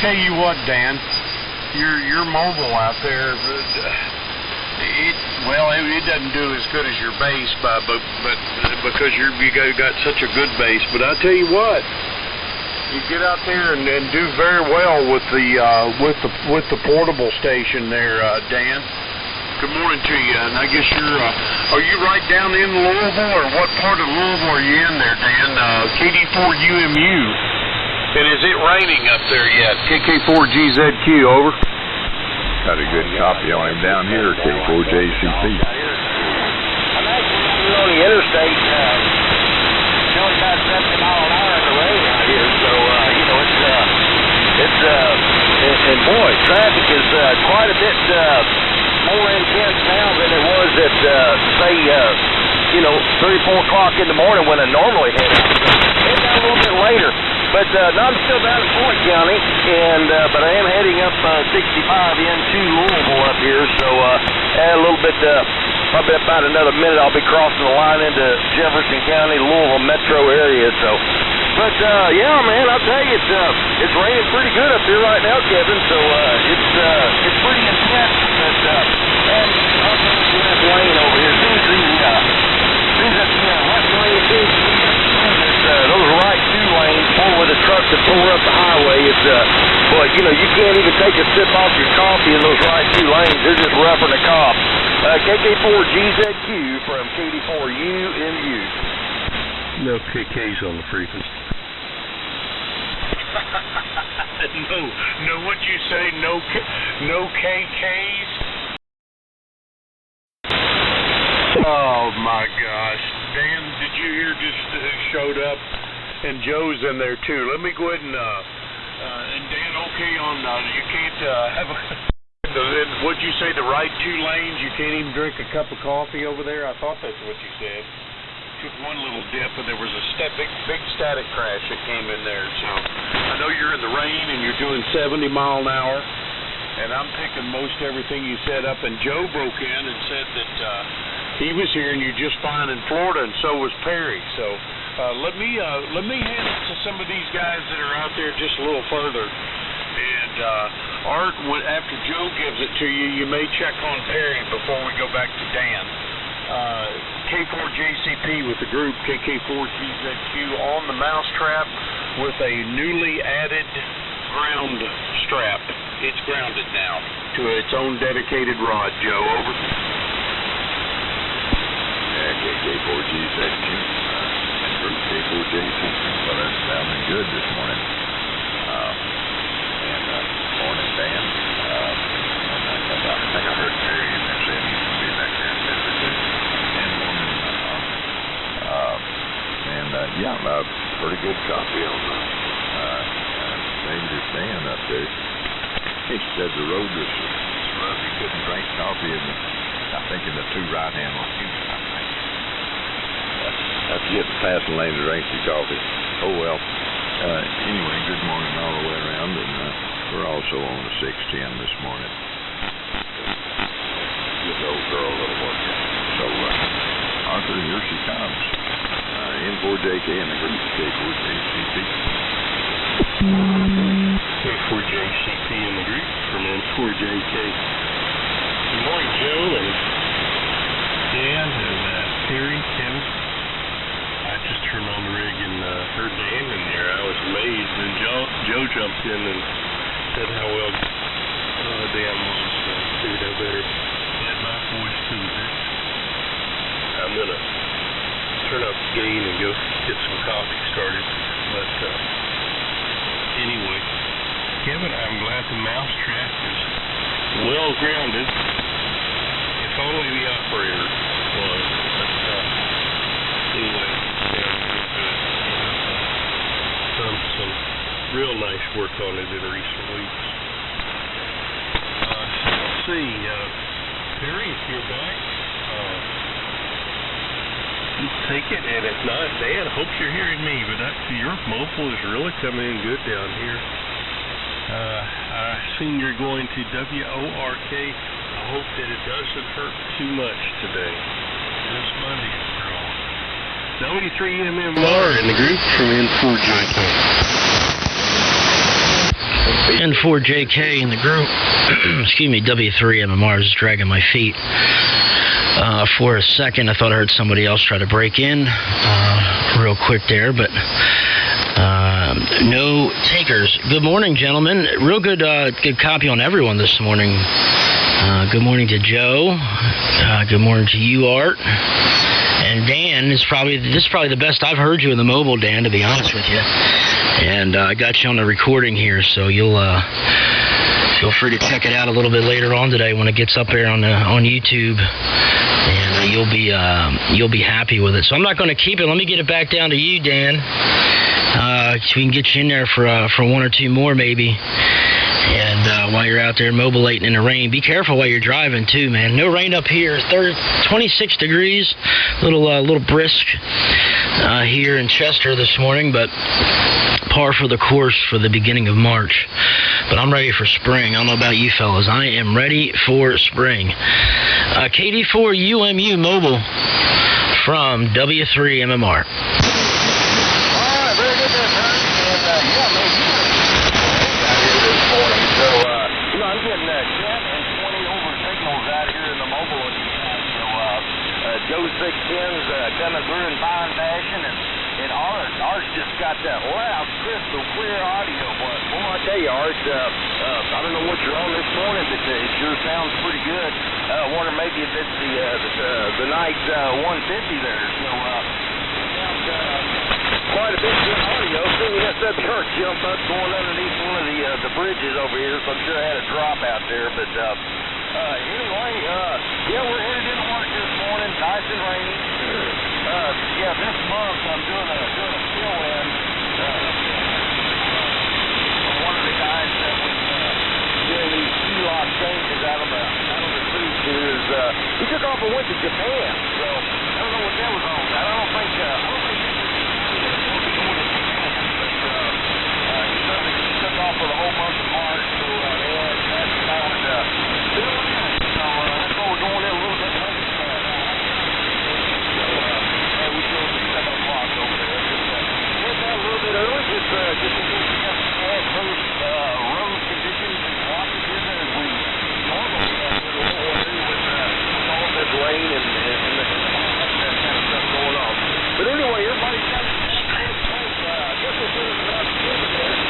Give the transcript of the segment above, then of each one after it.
tell you what, Dan, your mobile out there, it doesn't do as good as your base, but because you got such a good base. But I tell you what, you get out there and do very well with the portable station there, Dan. Good morning to you. And I guess are you right down in Louisville, or what part of Louisville are you in there, Dan? KD4UMU. And is it raining up there yet? KK4GZQ, over. Got a good copy on him down here, K4JCP. I'm actually on the interstate, 75, 70 mile an hour in the rain out here, so, and boy, traffic is quite a bit more intense now than it was at, say, 3, 4 o'clock in the morning when I normally head out. Head out a little bit later. But I'm still down in Floyd County, but I am heading up 65 into Louisville up here, so a little bit, probably about another minute I'll be crossing the line into Jefferson County, Louisville metro area. So, but yeah, man, I'll tell you, it's raining pretty good up here right now, Kevin. So it's pretty intense. But and I'll go to that lane over here. As soon as the left lane those right two lanes full with a truck that pull up the highway. It's boy, you can't even take a sip off your coffee in those right two lanes. They're just roughing the cop. KK4GZQ from KD4UMU. No KKs on the frequency. No, what'd you say? No KKs? Oh my gosh. Dan, did you hear just showed up? And Joe's in there too. Let me go ahead and Dan, okay on, you can't have what'd you say, the right two lanes, you can't even drink a cup of coffee over there? I thought that's what you said. Took one little dip and there was a big static crash that came in there. So I know you're in the rain and you're doing 70 mile an hour, and I'm picking most everything you said up, and Joe broke in and said that he was hearing you just fine in Florida, and so was Perry. So let me hand it to some of these guys that are out there just a little further. And Art, after Joe gives it to you, you may check on Perry before we go back to Dan. K4JCP with the group KK4GZQ on the mousetrap with a newly added ground strap. It's grounded now to its own dedicated rod. Joe, over. KK4GZQ, group K4JCP. Well, that's sounding good this morning. Morning, Dan. I think I heard Perry in there saying he's going to be back there in Denver too. And pretty good copy on Dangerous Dan up there. He said the road was rough. He couldn't drink coffee in the two right-hand lanes. That's yet to pass the lane to drink the coffee. Oh well. Anyway, good morning all the way around, and we're also on the 610 this morning. This old girl that'll work in. So, Arthur, here she comes. N4JK and the group K4JCP. K4JCP in the group from N4JK. Good morning, Joe and Dan and Perry, Kevin. I just turned on the rig and heard Dan in there. I was amazed, and Joe jumped in and said how well Dan was. Figured I better add my voice to the mix. I'm gonna turn up the gain and go get some coffee started. But anyway, Kevin, I'm glad the mousetrap is well grounded. If only the operator was. But anyway, done some real nice work on it in recent weeks. Let's see, Perry, if you're back, take it, and if not, Dan, hope you're hearing me, but your mobile is really coming in good down here. I seen you're going to WORK. I hope that it doesn't hurt too much today. This Monday after all. W3MMR in the group from N4JK. N4JK in the group. Excuse me, W3MMR is dragging my feet. For a second, I thought I heard somebody else try to break in real quick there, but no takers. Good morning, gentlemen. Real good copy on everyone this morning. Good morning to Joe. Good morning to you, Art. And Dan, this is probably the best I've heard you in the mobile, Dan, to be honest with you. And I got you on the recording here, so you'll feel free to check it out a little bit later on today when it gets up there on YouTube, and you'll be happy with it. So I'm not going to keep it. Let me get it back down to you, Dan. So we can get you in there for one or two more maybe. And while you're out there mobilating in the rain, be careful while you're driving too, man. No rain up here. 26 degrees, little brisk here in Chester this morning, but par for the course for the beginning of March. But I'm ready for spring. I don't know about you fellas. I am ready for spring. KD4UMU mobile from W3MMR. Joe's 610's coming through in fine fashion, and ours just got that loud, crystal clear audio. But boy, I tell you, Art, I don't know what you're on this morning, but it sure sounds pretty good. I wonder maybe if it's the night 150 there. So sounds quite a bit good audio. See, we got that church jump up going underneath one of the bridges over here, so I'm sure I had a drop out there, but. Anyway, yeah, we're headed into work this morning, nice and rainy. Yeah, this month I'm doing a fill-in. One of the guys that was doing these key-lock changes out of the suit is, he took off and went to Japan, so I don't know what that was all about. I don't think he was going to Japan, but he took off for the whole month of March, so that's about doing. Going in a little bit late. We showed the 7 o'clock over there. Went down a little bit early, just in case we got some adverse road conditions and blockages as we normally have here with all this rain and that kind of stuff going on. But anyway, everybody's got I guess we'll finish it up there.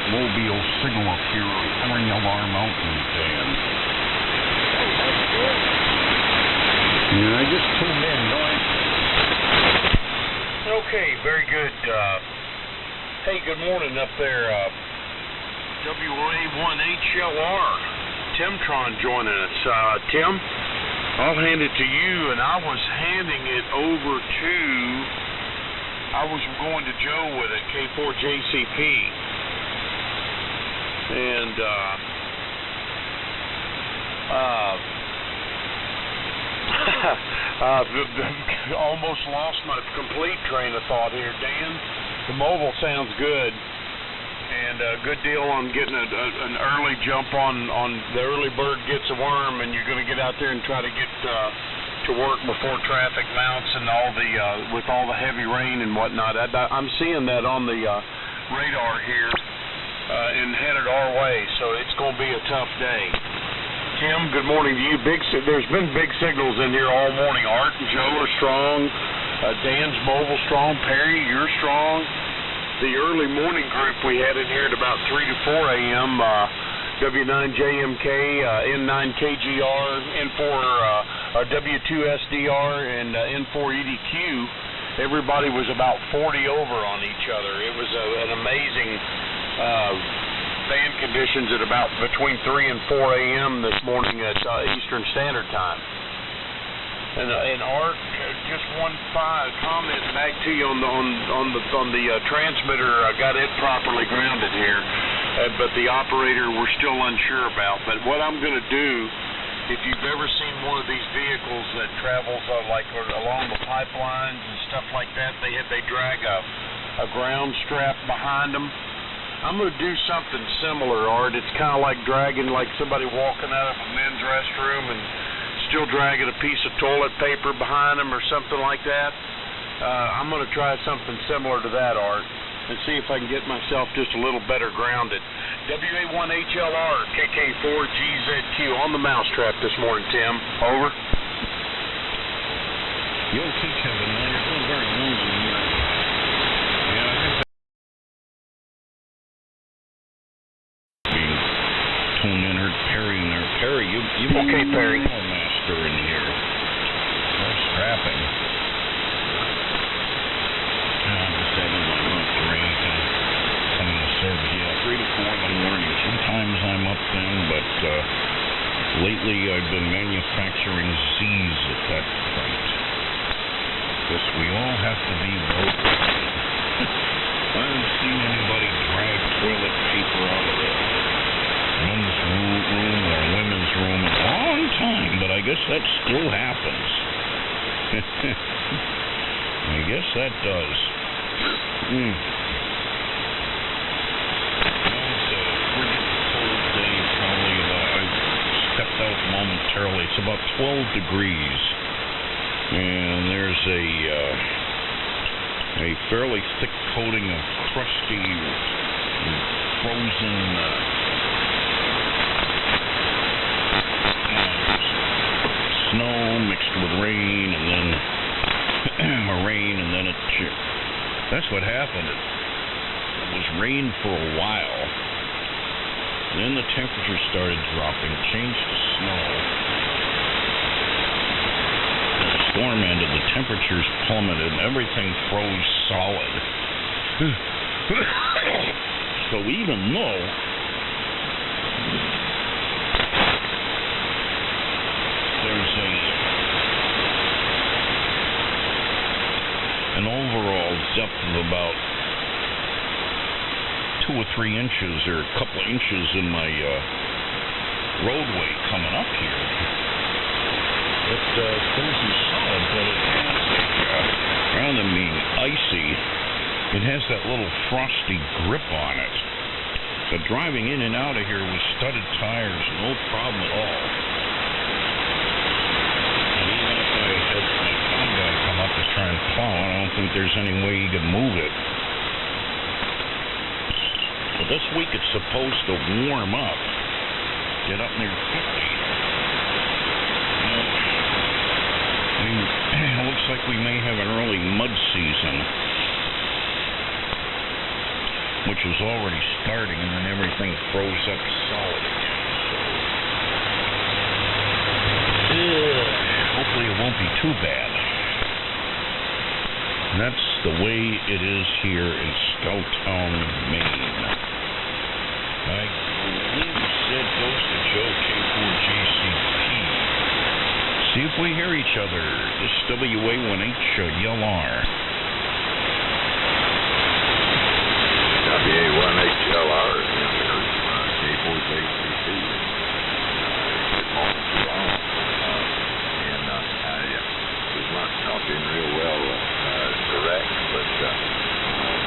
Mobile signal up here on Ring-Alar Mountain, Dan. Yeah, I just tuned in, Okay, very good. Hey, good morning up there. WA1HLR. Timtron joining us. Tim, I'll hand it to you, and I was handing it over to, I was going to Joe with it, K4JCP. And almost lost my complete train of thought here, Dan. The mobile sounds good, and a good deal on getting an early jump on the early bird gets a worm, and you're going to get out there and try to get to work before traffic mounts and all the with all the heavy rain and whatnot. I'm seeing that on the radar here. And headed our way, so it's going to be a tough day. Tim, good morning to you. There's been big signals in here all morning. Art and Joe are strong. Dan's mobile strong. Perry, you're strong. The early morning group we had in here at about 3 to 4 a.m., W9JMK, N9KGR, N4 W2SDR, and N4EDQ. Everybody was about 40 over on each other. It was an amazing band conditions at about between 3 and 4 a.m. this morning at Eastern Standard Time. And Art, just one comment back to you on the transmitter. I got it properly grounded here, but the operator we're still unsure about. But what I'm going to do, if you've ever seen one of these vehicles that travels like along the pipelines and stuff like that, they drag a ground strap behind them. I'm going to do something similar, Art. It's kind of like dragging, like somebody walking out of a men's restroom and still dragging a piece of toilet paper behind them or something like that. I'm going to try something similar to that, Art, and see if I can get myself just a little better grounded. WA1HLR, KK4GZQ on the mousetrap this morning, Tim. Over. You okay, Kevin? Man, you're doing very noisy here. Yeah, I think that being tuned in, heard Perry in there. Perry, you Okay, Perry. Master in here. No strapping. I'm just having my lunch break and coming to service. Yeah, 3 to 4 in the morning. Sometimes I'm up then, but lately I've been manufacturing Z's at that point. Guess we all have to be woke. I haven't seen anybody drag toilet paper out of the men's room or women's room in a long time, but I guess that still happens. I guess that does. Well, it's a pretty cold day, probably. I stepped out momentarily. It's about 12 degrees. And there's a fairly thick coating of crusty, frozen snow mixed with rain, and then that's what happened. It was rain for a while. Then the temperature started dropping, changed to snow. Storm ended, the temperatures plummeted, and everything froze solid. So even though there's an overall depth of about 2 or 3 inches or a couple of inches in my roadway coming up here, it's frozen solid, but it has rather than being icy, it has that little frosty grip on it. So driving in and out of here with studded tires, no problem at all. And even if I had my town guy come up to try and plow, I don't think there's any way he could move it. But this week it's supposed to warm up, get up near 50. It looks like we may have an early mud season, which is already starting, and then everything froze up solid again. So, hopefully it won't be too bad. And that's the way it is here in Scouttown, Maine. I believe it said goes to Joe K4JCP. See if we hear each other. This is WA1HLR. WA1HLR is here. K4JCP. Good morning to all. And I was not talking real well direct, but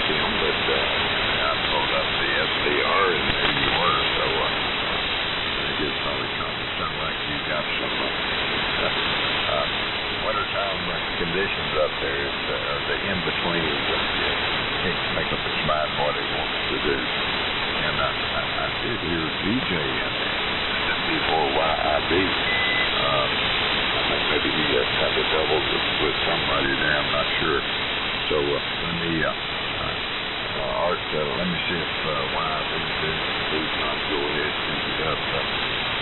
Tim, but I pulled up the SDR and there you were. So I guess probably sound like you got some wintertime conditions up there, or the in-between when you can't make up its mind what it wants to do. And I did hear DJ in there, N4JK. I think maybe he kind of doubled with somebody there, I'm not sure. So let me, Art, let me see if YB does not go ahead and pick it up.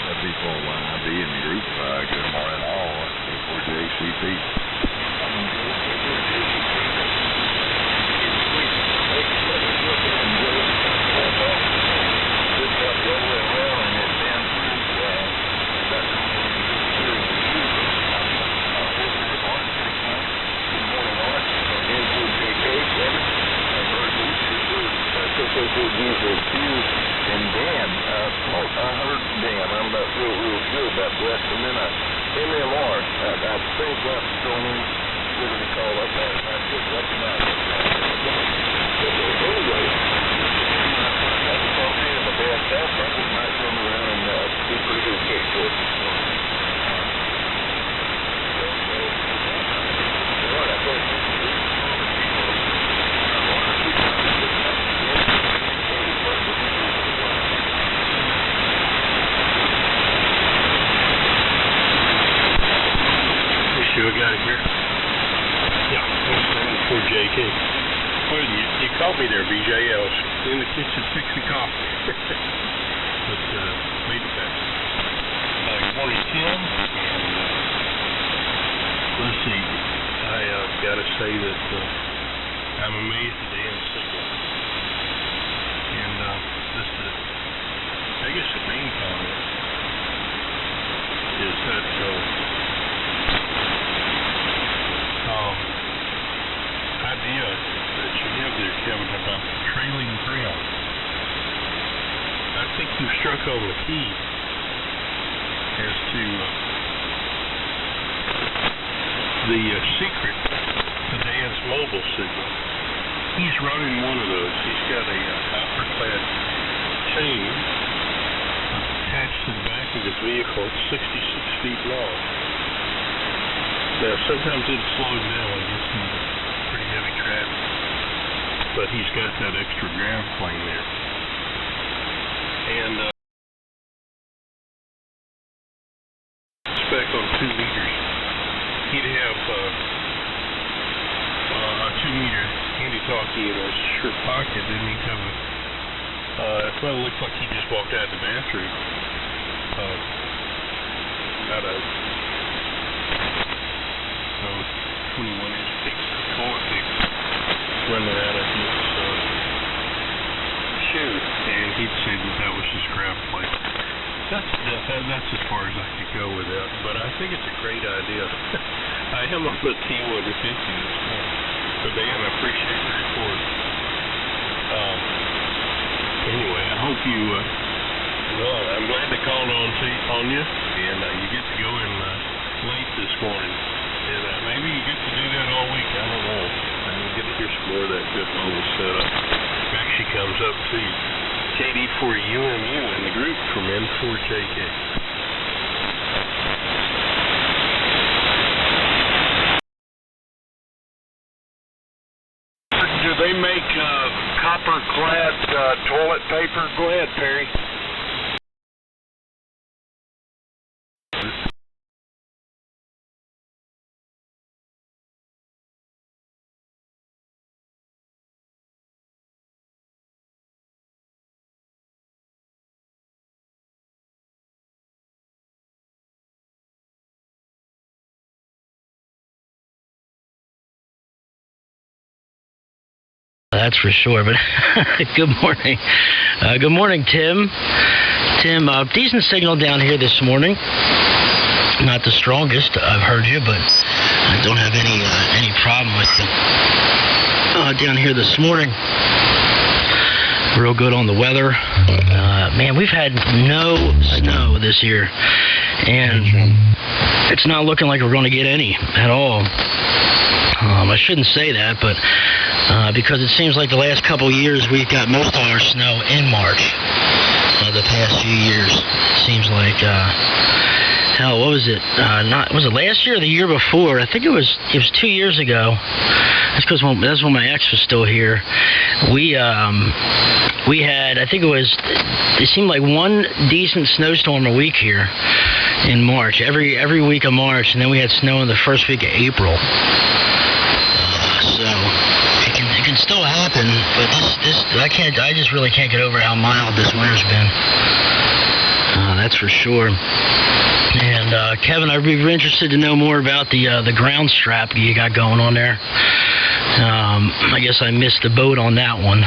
W3MMR in the group. Good morning all. K4JCP. KK4GZQ and Dan. I heard Dan. I'm not real sure about that. And then MMR. I think that's going to call up that. I should recognize it. Anyway, good. You caught me there, BJ. I was in the kitchen fixing coffee. But made it back. Good morning, Tim. And let's see. I've got to say that I'm amazed at Dan's signal. And this is, I guess the main comment is that idea that you have there, Kevin, about the trailing ground. I think you struck on the key as to the secret to Dan's mobile signal. He's running one of those. He's got a copper-clad chain attached to the back of his vehicle. It's 66 feet long. Now, sometimes it'll slow down when it gets into pretty heavy traffic, but he's got that extra ground plane there. And spec on 2 meters. He'd have a 2-meter handy-talkie in his shirt pocket, and he'd have well, it looks like he just walked out of the bathroom. Out of 21-inch paper, toilet paper, running out of his shoe, and he'd say that was his ground plate. That's as far as I could go with that, but I think it's a great idea. I am on the T150 this morning, so Dan, I appreciate the report. Anyway, I hope you, well, I'm glad they called on you, and you get to go in late this morning, and maybe you get to do that all week, I don't know. You get to hear some more of that good mobile setup. Actually comes up to you. KD4UMU in the group from N4JK. Do they make copper-clad toilet paper? Go ahead, Perry. That's for sure, but good morning. Good morning, Tim. Tim, decent signal down here this morning. Not the strongest, I've heard you, but I don't have any problem with it. Down here this morning. Real good on the weather. Man, we've had no snow this year, and it's not looking like we're going to get any at all. I shouldn't say that, but because it seems like the last couple years we've got most of our snow in March. The past few years, seems like. Hell, what was it? Was it last year or the year before? I think it was 2 years ago. That's when my ex was still here. We had, I think it seemed like one decent snowstorm a week here in March, every week of March, and then we had snow in the first week of April. So it can still happen, but I just really can't get over how mild this winter's been. That's for sure. And Kevin, I'd be interested to know more about the ground strap you got going on there. I guess I missed the boat on that one.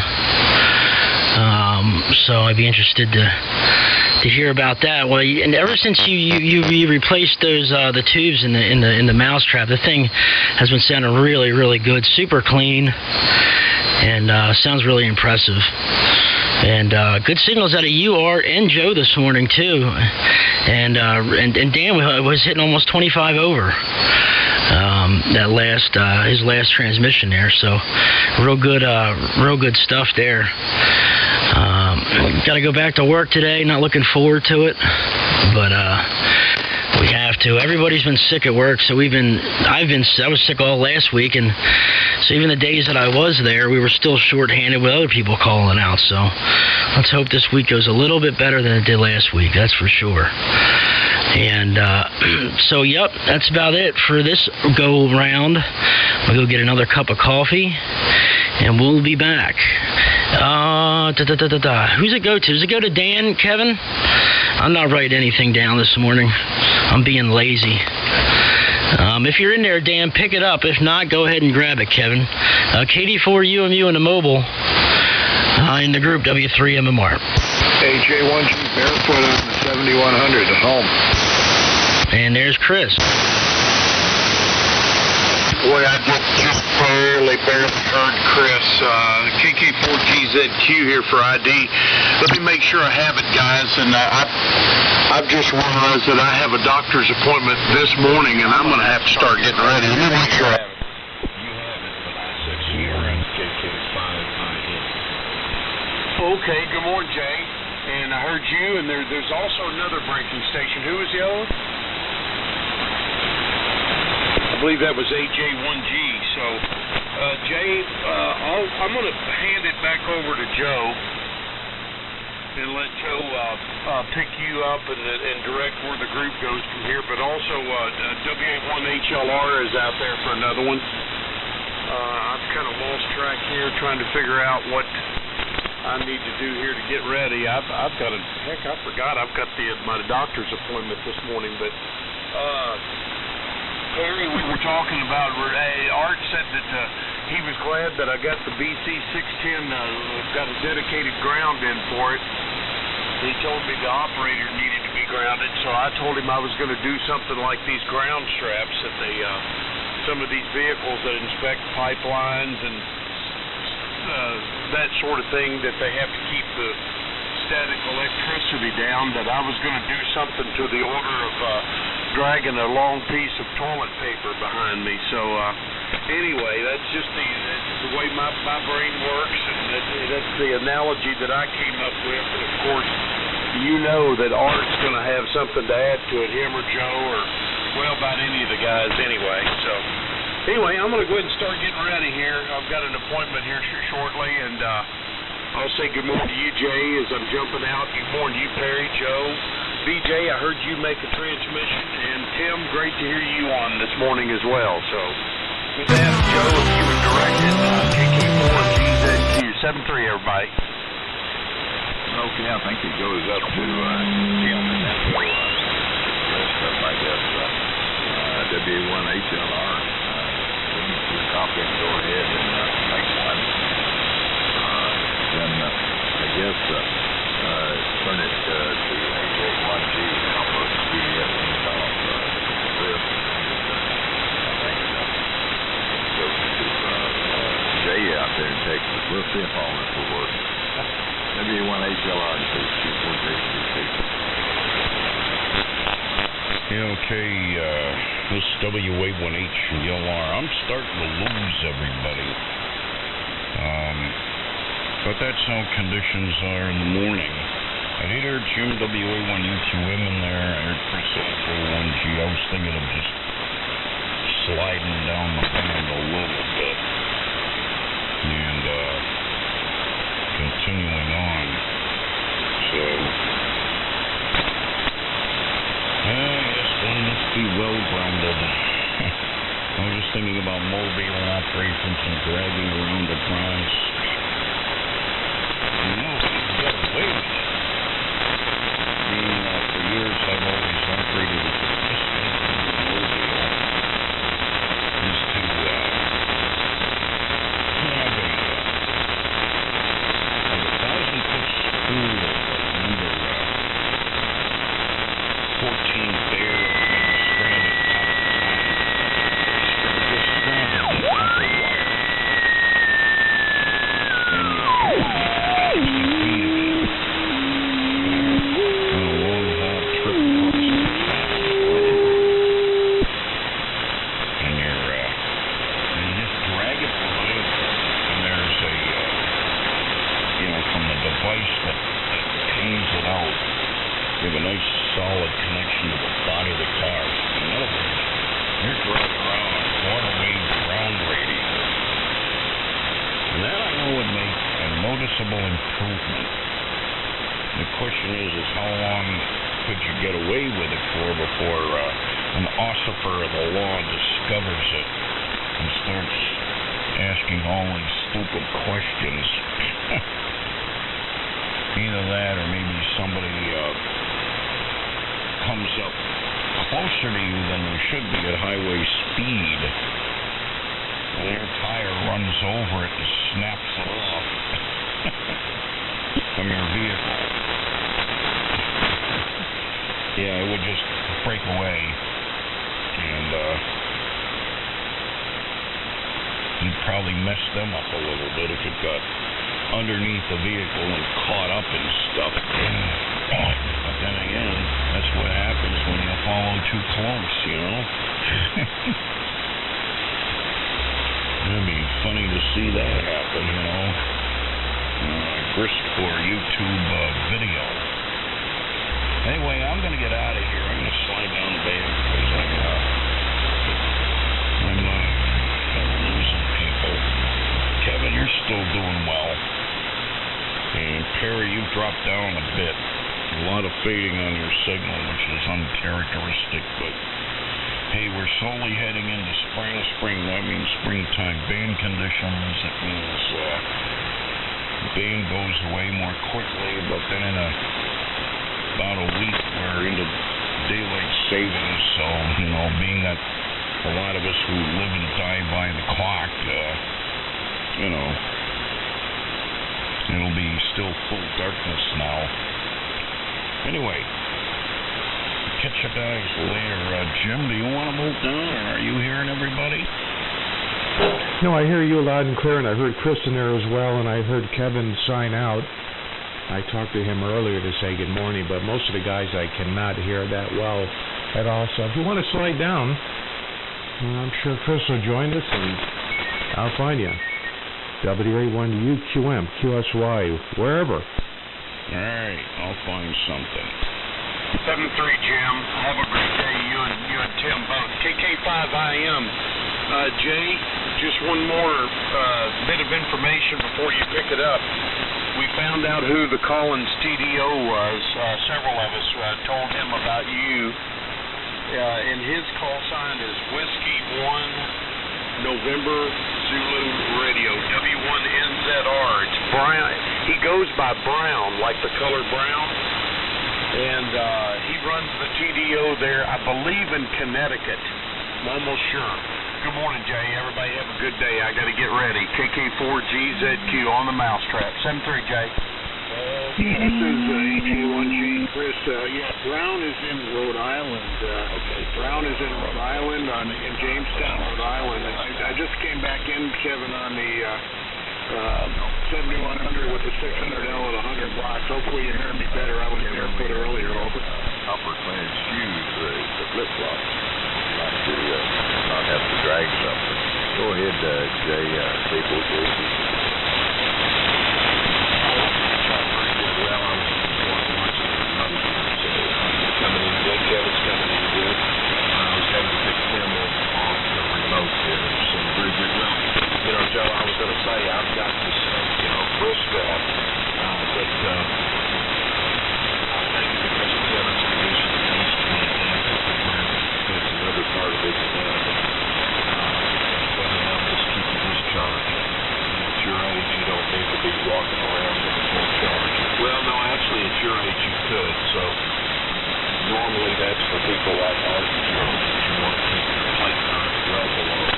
So I'd be interested to hear about that. Well, and ever since you replaced those the tubes in the mousetrap, the thing has been sounding really, really good, super clean, and sounds really impressive. And good signals out of you, Art, and Joe this morning too. And Dan was hitting almost 25 over his last transmission there. So real good stuff there. Got to go back to work today. Not looking forward to it, but we have to. Everybody's been sick at work, so I was sick all last week, and so even the days that I was there, we were still shorthanded with other people calling out. So let's hope this week goes a little bit better than it did last week. That's for sure. And so, yep, that's about it for this go round. We'll go get another cup of coffee, and we'll be back. Who's it go to? Does it go to Dan, Kevin? I'm not writing anything down this morning. I'm being lazy. If you're in there, Dan, pick it up. If not, go ahead and grab it, Kevin. KD4UMU in the mobile in the group W3MMR. AJ1G barefoot on the 7100 at home. And there's Chris. Boy, I just barely heard Chris. KK4GZQ here for ID. Let me make sure I have it, guys. And I've just realized that I have a doctor's appointment this morning, and I'm going to have to start getting ready. Let me make sure I have it. You have it, but I said you're on KK5IM. Okay, good morning, Jay. And I heard you, and there's also another breaking station. Who was the other one? I believe that was AJ1G. So, Jay, I'm going to hand it back over to Joe and let Joe pick you up and direct where the group goes from here. But also, WA1HLR is out there for another one. I've kind of lost track here trying to figure out what I need to do here to get ready. I forgot I've got my doctor's appointment this morning. But Perry, we were talking about where Art said that he was glad that I got the BC 610, got a dedicated ground in for it. He told me the operator needed to be grounded, so I told him I was going to do something like these ground straps that some of these vehicles that inspect pipelines and that sort of thing, that they have to keep the static electricity down, that I was going to do something to the order of dragging a long piece of toilet paper behind me. So anyway, that's just the way my brain works, and that's the analogy that I came up with. And of course, you know that Art's going to have something to add to it, him or Joe, or well, about any of the guys anyway. So anyway, I'm going to go ahead and start getting ready here. I've got an appointment here shortly, and I'll say good morning to you, Jay, as I'm jumping out. Good morning to you, Perry, Joe. BJ, I heard you make a transmission, and Tim, great to hear you on this morning as well. So, with that, Joe, if you would direct it, KK4GZQ, 73, everybody. Okay, I think it goes up to Tim, and then we'll rest up, I guess, WA1HLR. We'll copy and go ahead and make one. Then, I guess, turn it to AJ1G, help us see this. I think goes to Jay out there in Texas. We'll see if all this will work. W1HLR and K4JCP. Yeah, okay, this WA1HLR, I'm starting to lose everybody. But that's how conditions are in the morning. I did hear Jim WA1U2M in there. I heard Chris AJ1G. I was thinking of just sliding down the band a little bit and continuing on. So, yes, one must be well grounded. I was just thinking about mobile operations and dragging around the ground. You know, get away with it. I mean, for years I've always operated with just mobile. Used to, have a 1,000-foot spool of number 14 Bear stranded just stranded in copper wire. You have a nice solid connection to the body of the car. In other words, you're driving around a quarter wave ground radiator. And that I know would make a noticeable improvement. The question is how long could you get away with it for before an officer of the law discovers it and starts asking all these stupid questions? Either that or maybe somebody comes up closer to you than they should be at highway speed. And their tire runs over it and snaps it off from your vehicle. Yeah, it would just break away. And you'd probably mess them up a little bit if it got underneath the vehicle and caught up and stuff. But then again, that's what happens when you follow too close, you know? It'd be funny to see that happen, you know? Grist for YouTube video. Anyway, I'm going to get out of here. I'm going to slide down the band because I'm losing people. Kevin, you're still doing well. And Perry, you've dropped down a bit. A lot of fading on your signal, which is uncharacteristic, but hey, we're slowly heading into spring. That means springtime band conditions. It means band goes away more quickly, but then in about a week we're into daylight savings. So, you know, being that a lot of us who live and die by the clock, you know, it'll be still full darkness now. Anyway, catch you guys later. Jim, do you want to move down, or are you hearing everybody? No, I hear you loud and clear, and I heard Chris in there as well, and I heard Kevin sign out. I talked to him earlier to say good morning, but most of the guys I cannot hear that well at all. So if you want to slide down, I'm sure Chris will join us, and I'll find you. WA1HLR, QSY, wherever. All right, I'll find something. 7-3, Jim. Have a great day, you and Tim both. KK5IM. Jay, just one more bit of information before you pick it up. We found out who the Collins TDO was. Several of us told him about you. And his call sign is Whiskey 1 November Zulu Radio, W1NZR. It's Brown. He goes by Brown, like the color brown. And he runs the TDO there, I believe, in Connecticut. I'm almost sure. Good morning, Jay. Everybody have a good day. I got to get ready. KK4GZQ on the mousetrap. 7-3, Jay. This is EJ1G, Chris. Yeah, Brown is in Rhode Island. Brown is in Rhode Island, in Jamestown, Rhode Island. And I just came back in, Kevin, on the 7100 with the 600L at 100 watts. Hopefully you hear me better. I was barefoot earlier. Over. Upper class shoes, the flip-flops, not to not have to drag something. Go ahead, Jay, K4JCP. Kevin's coming in good. I was having to pick him off the remote there. So very good. Well, you know, Joe, I was going to say I've got this, brisk but I think because of Kevin's condition, he's coming in. That's another part of it. So I'm just keeping his charge. At your age, you don't need to be walking around with a full charge. Well, no, actually, at your age, you could. So. Normally that's for people like ours that you want to keep your plate current well below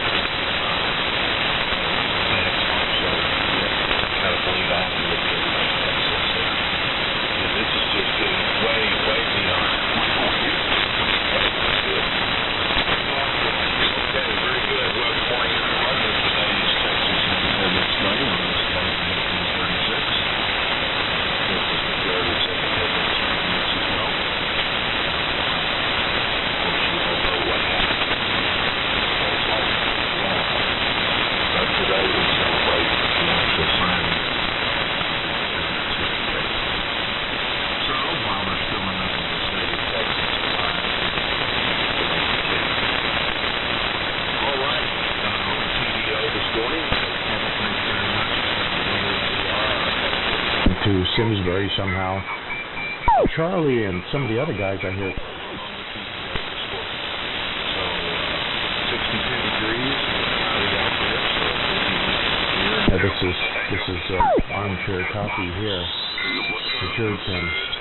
maximum. So kind of bleed off a little bit of excess there. And this is just getting way beyond. Okay, very good. Well, good morning, everybody. Today is Texas Independence Day on this day, 1936. This is the third of Independence as well. Today we celebrate the actual signing. So while there's still enough in the state of Texas to buy, all right, on the TDO this morning, Kevin, thank you very much. To Simsbury somehow. Charlie and some of the other guys I hear. So 62 degrees, cloudy out there. So This is armchair copy here. The Jerry Pen.